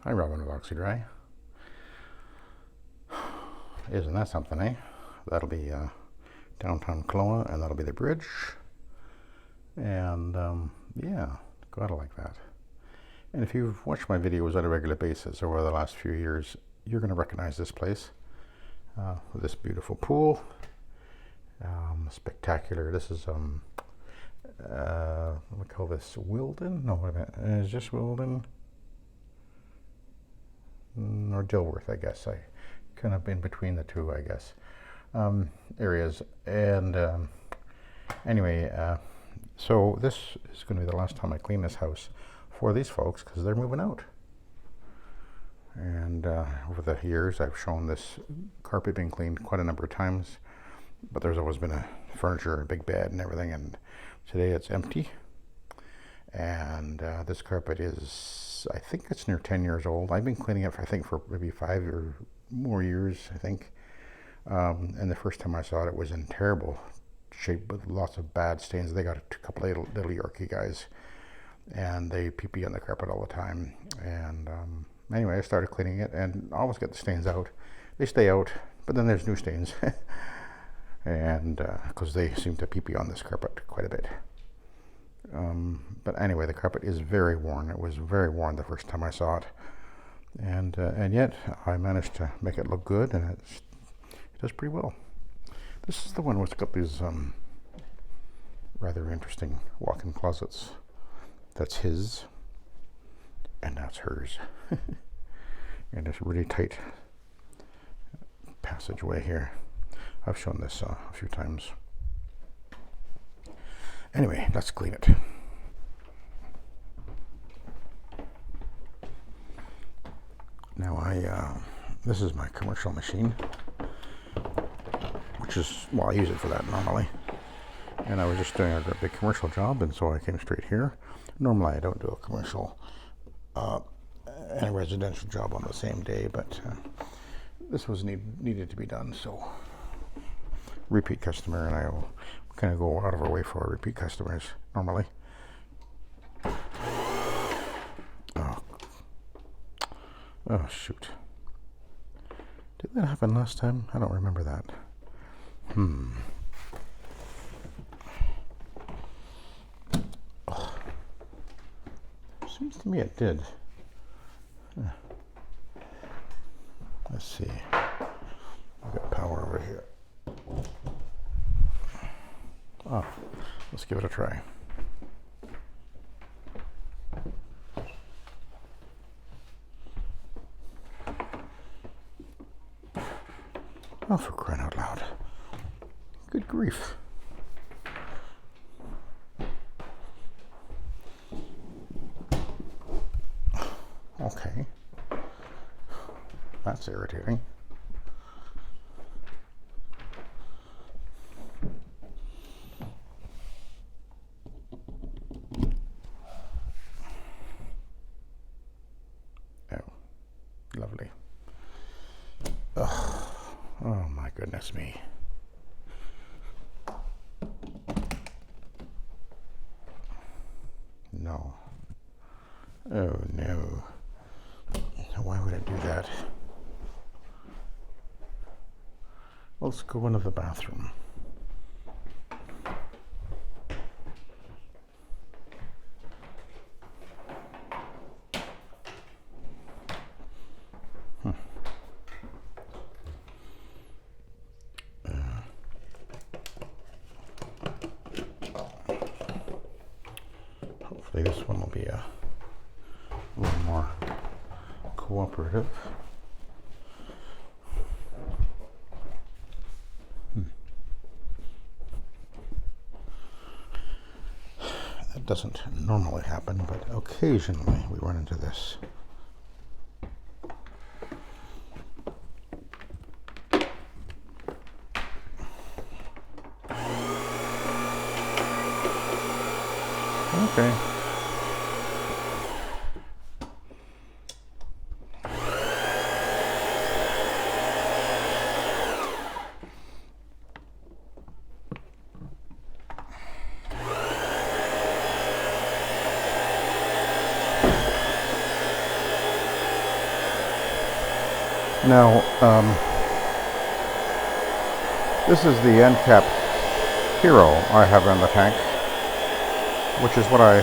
Hi, Robin with Oxy-Dry. Isn't that something, eh? That'll be downtown Kelowna, and that'll be the bridge. And yeah, gotta like that. And if you've watched my videos on a regular basis over the last few years, you're going to recognize this place. With this beautiful pool. Spectacular. This is, what do we call this? Wilden? No, wait a minute. Is this Wilden? Or Dilworth, I guess. I kind of in between the two, I guess, areas. And anyway, so this is going to be the last time I clean this house for these folks because they're moving out. And over the years, I've shown this carpet being cleaned quite a number of times, but there's always been a furniture, a big bed and everything, and today it's empty. And this carpet is, I think it's near 10 years old. I've been cleaning it, for maybe 5 or more years, I think. And the first time I saw it, it was in terrible shape with lots of bad stains. They got a couple of little Yorkie guys, and they pee on the carpet all the time. And anyway, I started cleaning it, and I always get the stains out. They stay out, but then there's new stains. And because they seem to pee on this carpet quite a bit. But anyway, the carpet is very worn. It was very worn the first time I saw it, and yet I managed to make it look good, and it does pretty well. This is the one which got these rather interesting walk-in closets. That's his, and that's hers, and it's really tight passageway here. I've shown this a few times. Anyway, let's clean it. Now this is my commercial machine, which is, well, I use it for that normally. And I was just doing a big commercial job, and so I came straight here. Normally I don't do a commercial and a residential job on the same day, but this was needed to be done, so repeat customer, and I will kind of go out of our way for our repeat customers normally. Oh shoot. Did that happen last time? I don't remember that. Oh. Seems to me it did. Let's see. I've got power over here. Oh, let's give it a try. Oh, for crying out loud. Good grief. Okay. That's irritating. Lovely. Ugh. Oh my goodness me. No. Oh no. Why would I do that? Let's go into the bathroom. Hopefully this one will be a little more cooperative. That doesn't normally happen, but occasionally we run into this. Okay. Now, this is the end cap Hero I have in the tank, which is what I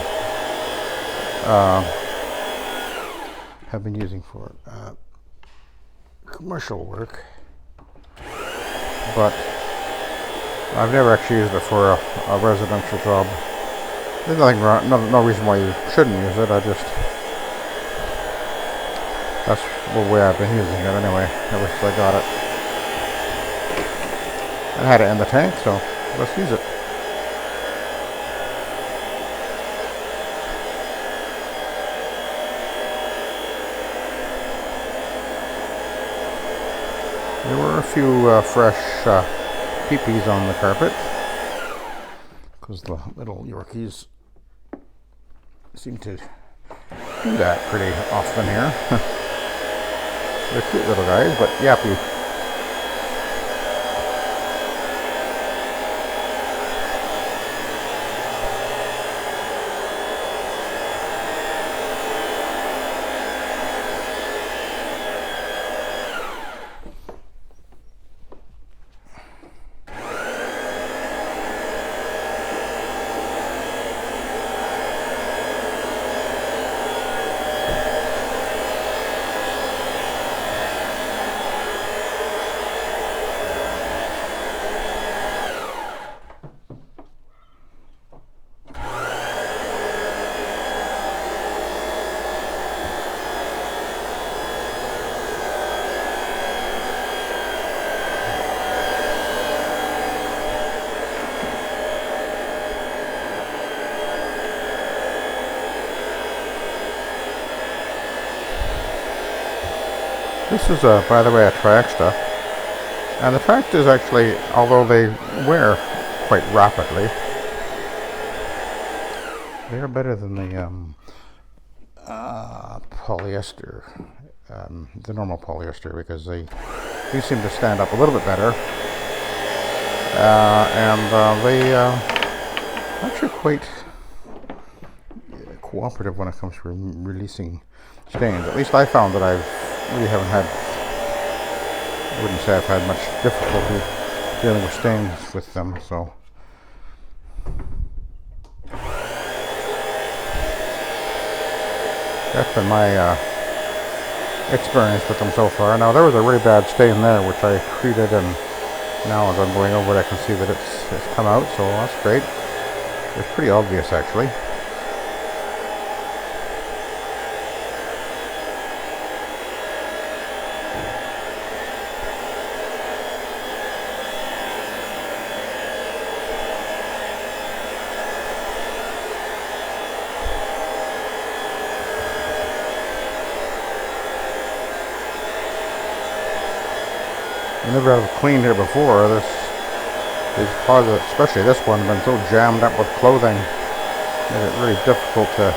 have been using for commercial work, but I've never actually used it for a residential job. There's nothing wrong, no reason why you shouldn't use it. That's the way I've been using it anyway, ever since I got it. I had it in the tank, so let's use it. There were a few fresh pee-pees on the carpet, because the little Yorkies seem to do that pretty often here. They're cute little guys, but yappy. This is, by the way, a Triexta, and the Triextas actually, although they wear quite rapidly, they are better than the polyester, the normal polyester, because they do seem to stand up a little bit better, and they actually quite cooperative when it comes to releasing stains. At least I found that I wouldn't say I've had much difficulty dealing with stains with them, so. That's been my experience with them so far. Now, there was a really bad stain there, which I treated, and now as I'm going over it, I can see that it's come out, so that's great. It's pretty obvious, actually. Whenever I've cleaned here before, these closets, especially this one, have been so jammed up with clothing that it's really difficult to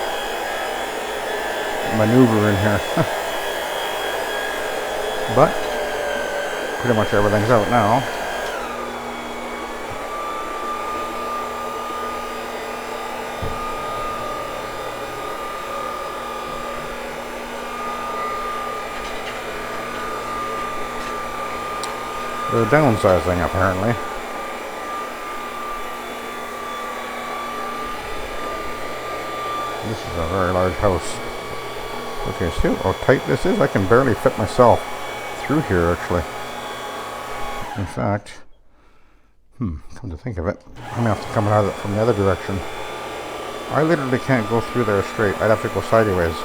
maneuver in here. But pretty much everything's out now. They're downsizing, apparently. This is a very large house. Okay, see how tight this is? I can barely fit myself through here, actually. In fact, come to think of it, I'm going to have to come out of it from the other direction. I literally can't go through there straight. I'd have to go sideways.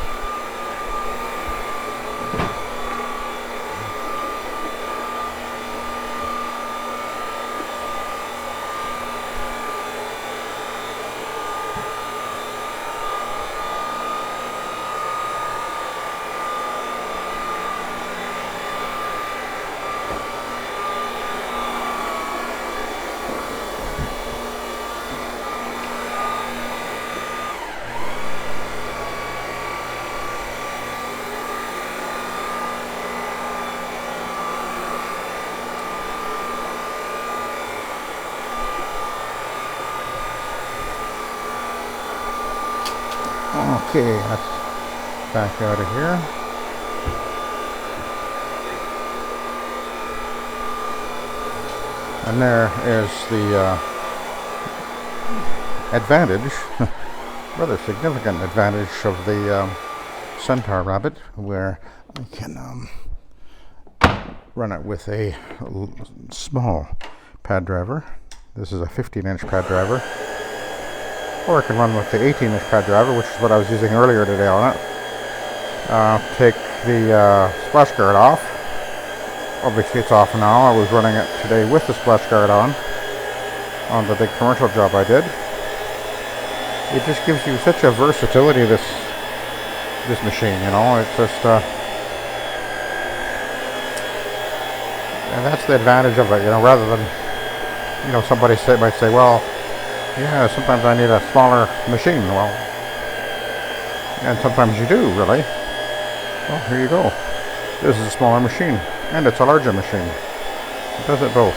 Okay, let's back out of here. And there is the advantage, rather significant advantage of the Centaur Rabbit, where I can run it with a small pad driver. This is a 15-inch pad driver. Or I can run with the 18-inch pad driver, which is what I was using earlier today on it. Take the splash guard off. Obviously it's off now. I was running it today with the splash guard on the big commercial job I did. It just gives you such a versatility, this machine, you know. It's just and that's the advantage of it, you know, rather than, you know, somebody might say, well, yeah, sometimes I need a smaller machine. Well, and sometimes you do, really. Well, here you go. This is a smaller machine, and it's a larger machine. It does it both.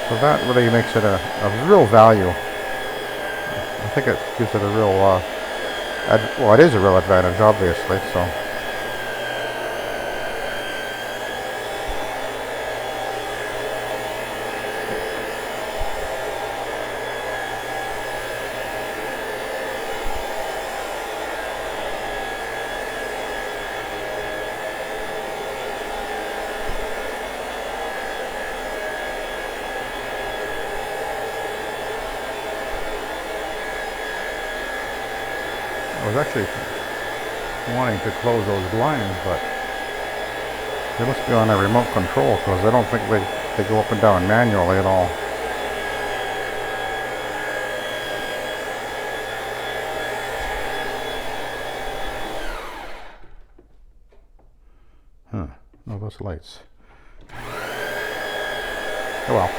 So that really makes it a real value. I think it gives it a real, well, it is a real advantage, obviously, so. I was actually wanting to close those blinds, but they must be on a remote control, because I don't think they go up and down manually at all. Huh. No, those lights. Oh well.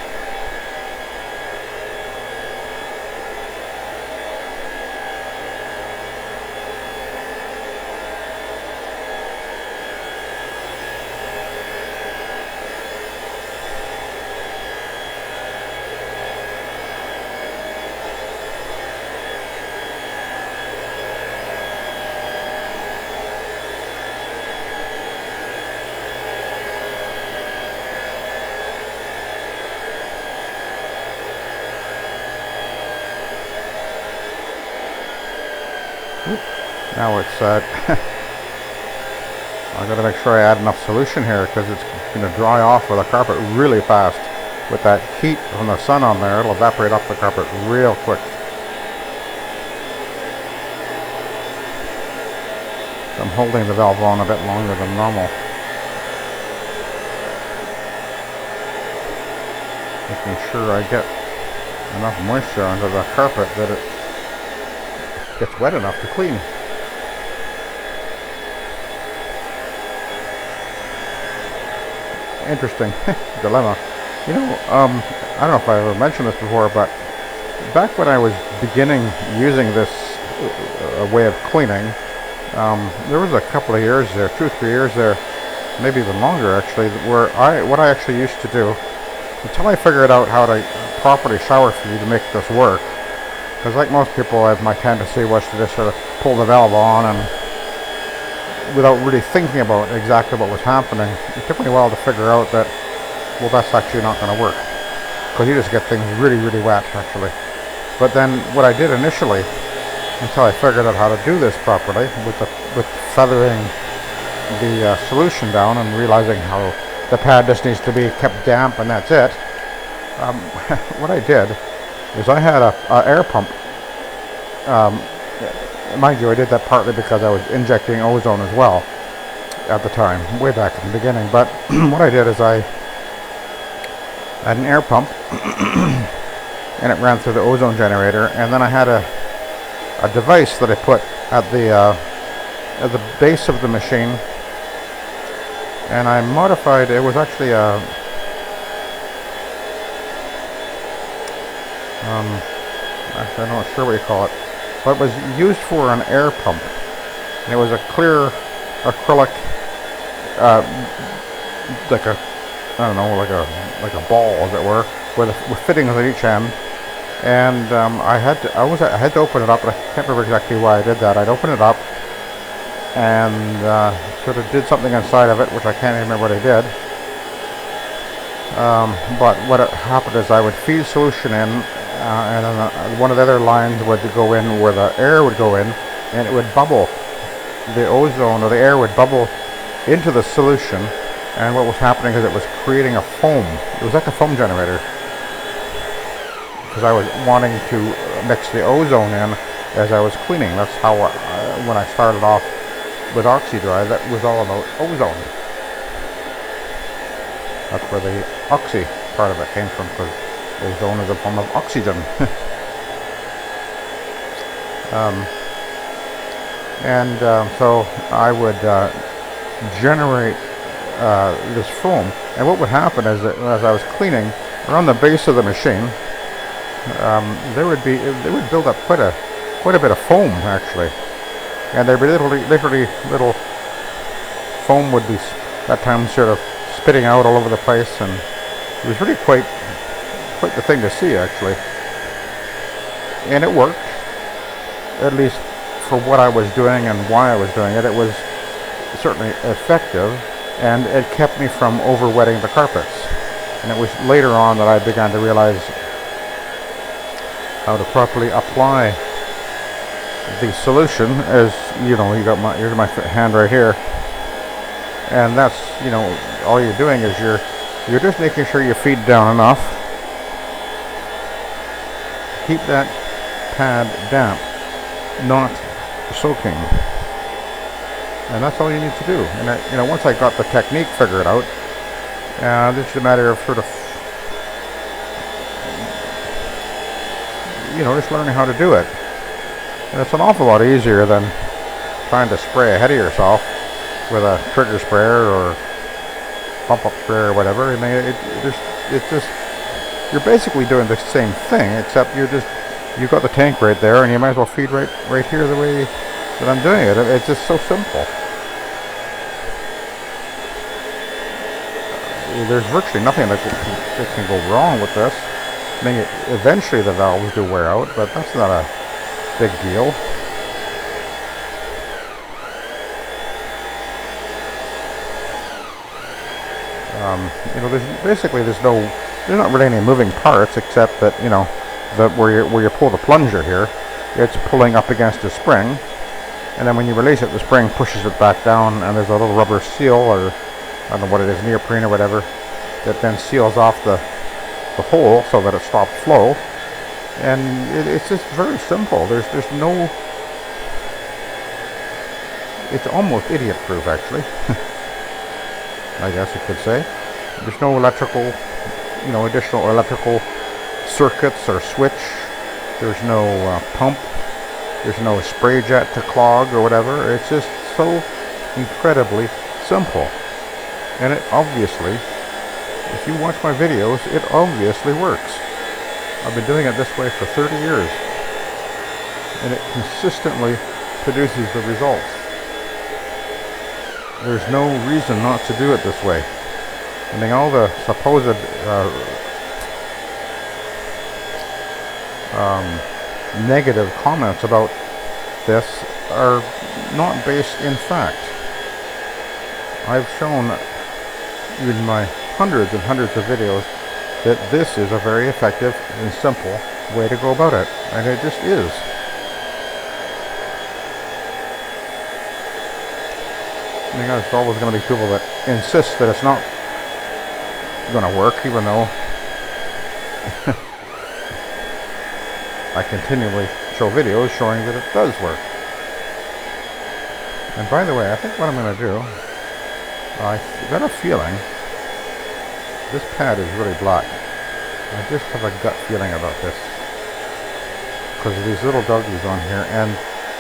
Now it's, I gotta make sure I add enough solution here, because it's gonna dry off with the carpet really fast. With that heat from the sun on there, it'll evaporate off the carpet real quick. So I'm holding the valve on a bit longer than normal. Making sure I get enough moisture onto the carpet that it gets wet enough to clean. Interesting dilemma. You know, I don't know if I ever mentioned this before, but back when I was beginning using this way of cleaning, there was a couple of years there, 2 or 3 years there, maybe even longer actually, where what I actually used to do, until I figured out how to properly shower feed to make this work, because like most people, my tendency was to just sort of pull the valve on and without really thinking about exactly what was happening. It took me a while to figure out that, well, that's actually not going to work, because you just get things really, really wet, actually. But then what I did initially, until I figured out how to do this properly, with feathering the solution down and realizing how the pad just needs to be kept damp and that's it, what I did is I had a air pump. Mind you, I did that partly because I was injecting ozone as well at the time, way back in the beginning. But what I did is I had an air pump and it ran through the ozone generator, and then I had a device that I put at the base of the machine, and I modified, it was actually a actually I'm not sure what you call it, but it was used for an air pump, and it was a clear acrylic, like a, I don't know, like a ball, as it were, with fittings on each end. And I had to open it up, but I can't remember exactly why I did that. I'd open it up and sort of did something inside of it, which I can't even remember what I did. But what happened is I would feed solution in, and then one of the other lines would go in where the air would go in, and it would bubble. The ozone or the air would bubble into the solution, and what was happening is it was creating a foam. It was like a foam generator, because I was wanting to mix the ozone in as I was cleaning. That's how when I started off with Oxy-Dry, that was all about ozone. That's where the oxy part of it came from, because ozone is a form of oxygen. So I would generate this foam, and what would happen is that as I was cleaning around the base of the machine, they would build up quite a bit of foam actually, and there'd be literally little foam would be at times sort of spitting out all over the place, and it was really quite the thing to see actually, and it worked, at least for what I was doing and why I was doing it. It was certainly effective, and it kept me from over-wetting the carpets. And it was later on that I began to realize how to properly apply the solution. As you know, here's my hand right here, and that's, all you're doing is you're just making sure you feed down enough, keep that pad damp, not soaking, and that's all you need to do. And once I got the technique figured out, it's a matter of sort of just learning how to do it. And it's an awful lot easier than trying to spray ahead of yourself with a trigger sprayer or pump up sprayer or whatever. I mean, it's just you're basically doing the same thing, except you've got the tank right there, and you might as well feed right here the way that I'm doing it. It's just so simple. There's virtually nothing that can go wrong with this. I mean, eventually the valves do wear out, but that's not a big deal. There's not really any moving parts, except that where you pull the plunger here, it's pulling up against the spring, and then when you release it, the spring pushes it back down, and there's a little rubber seal, or I don't know what it is, neoprene or whatever, that then seals off the hole so that it stops flow. And it's just very simple. There's no, it's almost idiot proof actually. I guess you could say. There's no electrical, additional electrical circuits or switch. There's no pump. There's no spray jet to clog or whatever. It's just so incredibly simple. And it obviously, if you watch my videos, it obviously works. I've been doing it this way for 30 years. And it consistently produces the results. There's no reason not to do it this way. I mean, all the supposed negative comments about this are not based in fact. I've shown in my hundreds and hundreds of videos that this is a very effective and simple way to go about it, and it just is. I mean, there's always going to be people that insist that it's not going to work, even though I continually show videos showing that it does work. And by the way, I think what I'm going to do, I got a feeling this pad is really black. I just have a gut feeling about this because of these little doggies on here, and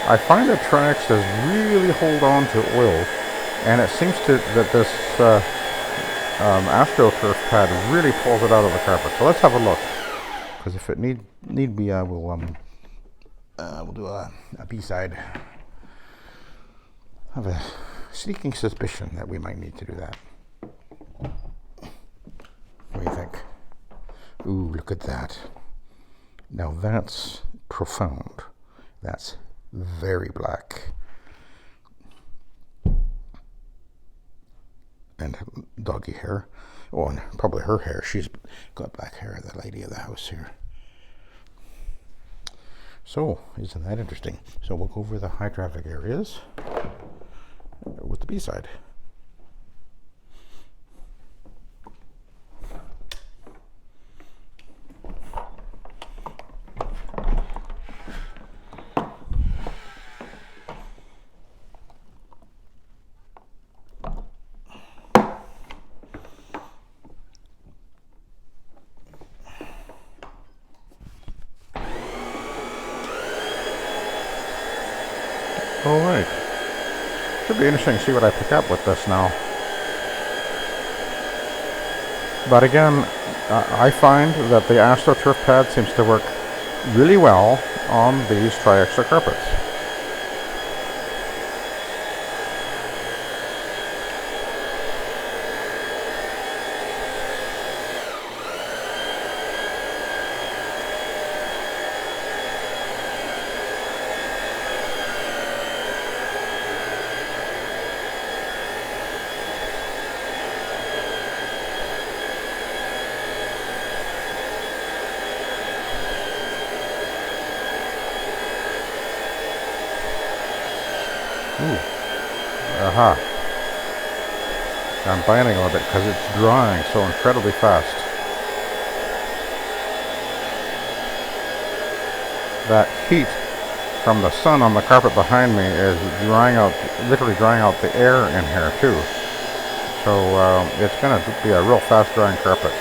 I find that Trax does really hold on to oil, and it seems that this AstroTurf pad really pulls it out of the carpet. So let's have a look, because if it need be, we'll do a B-side. I have a sneaking suspicion that we might need to do that. What do you think? Ooh, look at that. Now that's profound. That's very black. and doggy hair. Oh, and probably her hair. She's got black hair, the lady of the house here. So, isn't that interesting? So we'll go over the high traffic areas with the B-side. All right. Should be interesting to see what I pick up with this now. But again, I find that the AstroTurf pad seems to work really well on these Tri-Extra carpets. Ooh. Aha. I'm binding a little bit because it's drying so incredibly fast. That heat from the sun on the carpet behind me is drying out, literally drying out the air in here too. So it's going to be a real fast drying carpet.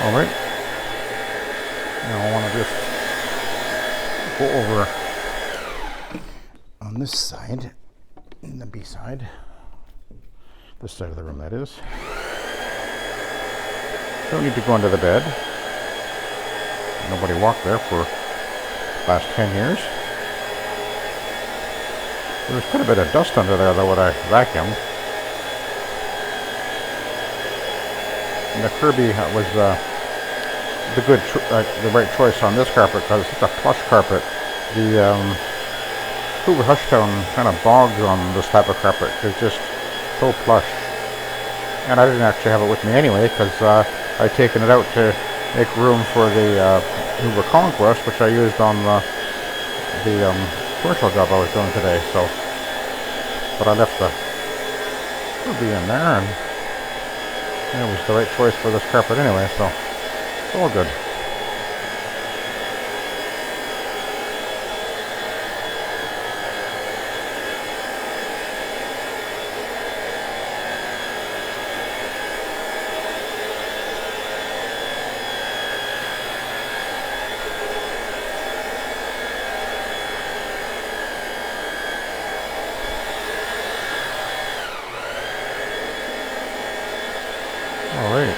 Alright, now I want to just go over on this side, in the B side, this side of the room that is. Don't need to go under the bed. Nobody walked there for the last 10 years. There was quite a bit of dust under there though when I vacuumed. And the Kirby was the right choice on this carpet because it's a plush carpet. The Hoover Hushtown kind of bogs on this type of carpet. It's just so plush. And I didn't actually have it with me anyway because I'd taken it out to make room for the Hoover Conquest, which I used on the commercial job I was doing today. So, but I left the Kirby in there, and it was the right choice for this carpet anyway, so it's all good. All right.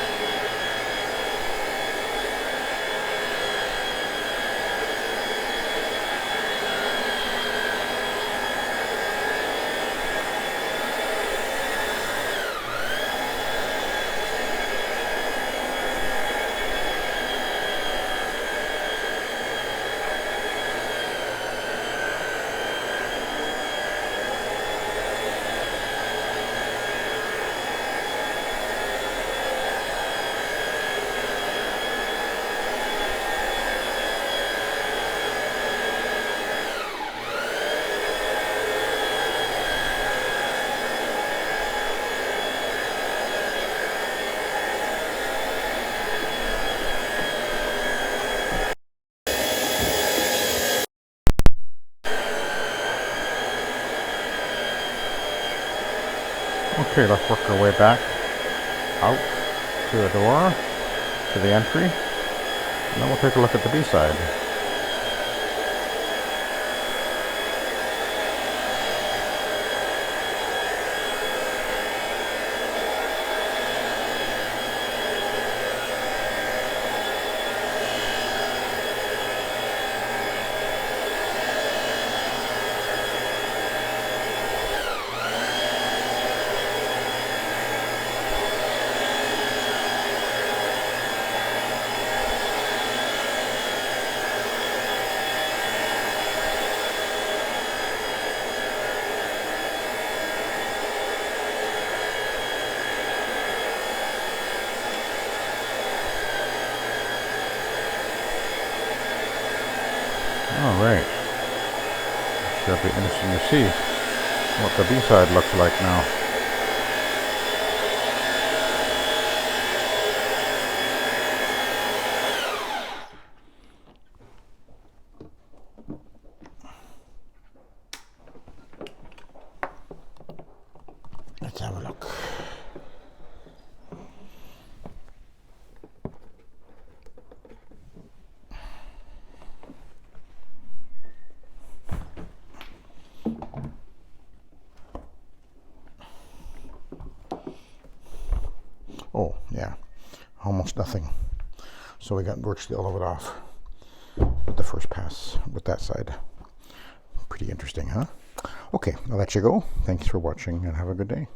Okay, let's work our way back out to the door, to the entry, and then we'll take a look at the B side. Alright, sure it'll be interesting to see what the B-side looks like now. Let's have a look. Oh, yeah, almost nothing. So we got virtually all of it off with the first pass with that side. Pretty interesting, huh? Okay, I'll let you go. Thanks for watching and have a good day.